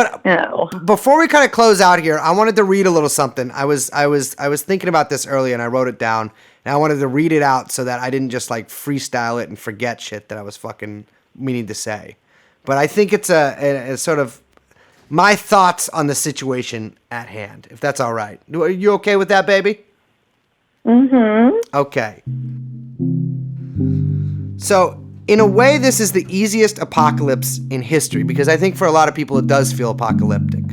But No. before we kind of close out here, I wanted to read a little something. I was thinking about this earlier, and I wrote it down, and I wanted to read it out so that I didn't just like freestyle it and forget shit that I was fucking meaning to say. But I think it's a sort of my thoughts on the situation at hand, if that's all right. Are you okay with that, baby? Mm-hmm. Okay. So, in a way, this is the easiest apocalypse in history because I think for a lot of people it does feel apocalyptic.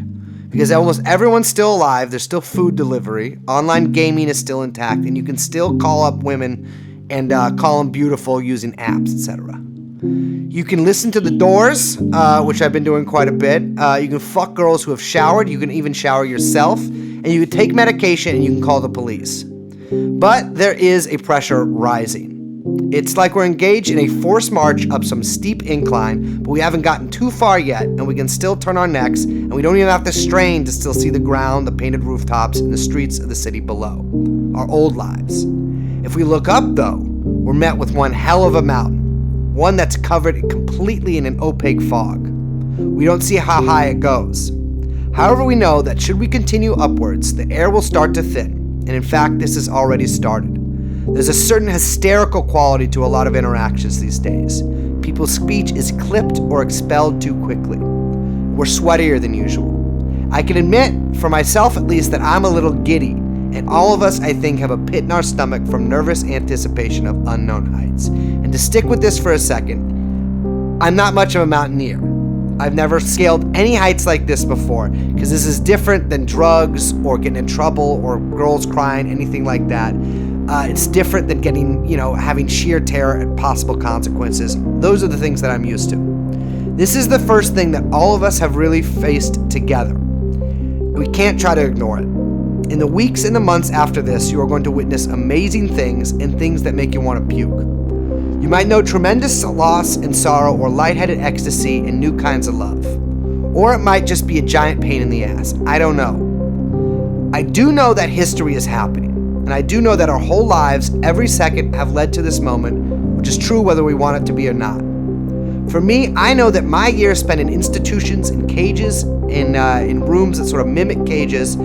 Because almost everyone's still alive, there's still food delivery, online gaming is still intact, and you can still call up women and call them beautiful using apps, etc. You can listen to The Doors, which I've been doing quite a bit. You can fuck girls who have showered, you can even shower yourself, and you can take medication and you can call the police. But there is a pressure rising. It's like we're engaged in a forced march up some steep incline, but we haven't gotten too far yet, and we can still turn our necks, and we don't even have to strain to still see the ground, the painted rooftops, and the streets of the city below. Our old lives. If we look up, though, we're met with one hell of a mountain. One that's covered completely in an opaque fog. We don't see how high it goes. However, we know that should we continue upwards, the air will start to thin, and in fact, this has already started. There's a certain hysterical quality to a lot of interactions these days. People's speech is clipped or expelled too quickly. We're sweatier than usual. I can admit, for myself at least, that I'm a little giddy, and all of us, I think, have a pit in our stomach from nervous anticipation of unknown heights. And to stick with this for a second, I'm not much of a mountaineer. I've never scaled any heights like this before, because this is different than drugs or getting in trouble or girls crying, anything like that. It's different than getting, having sheer terror at possible consequences. Those are the things that I'm used to. This is the first thing that all of us have really faced together. We can't try to ignore it. In the weeks and the months after this, you are going to witness amazing things and things that make you want to puke. You might know tremendous loss and sorrow or lightheaded ecstasy and new kinds of love. Or it might just be a giant pain in the ass. I don't know. I do know that history is happening. And I do know that our whole lives, every second, have led to this moment, which is true whether we want it to be or not. For me, I know that my years spent in institutions, in cages, in rooms that sort of mimic cages,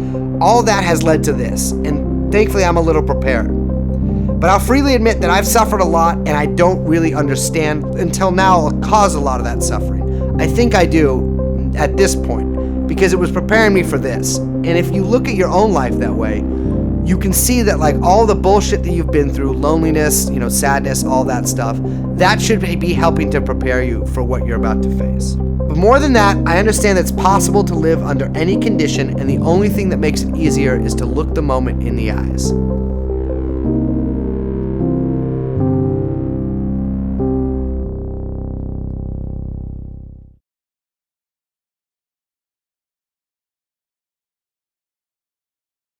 all that has led to this. And thankfully, I'm a little prepared. But I'll freely admit that I've suffered a lot, and I don't really understand until now what caused a lot of that suffering. I think I do at this point, because it was preparing me for this. And if you look at your own life that way, you can see that like all the bullshit that you've been through, loneliness, sadness, all that stuff, that should be helping to prepare you for what you're about to face. But more than that, I understand that it's possible to live under any condition, and the only thing that makes it easier is to look the moment in the eyes.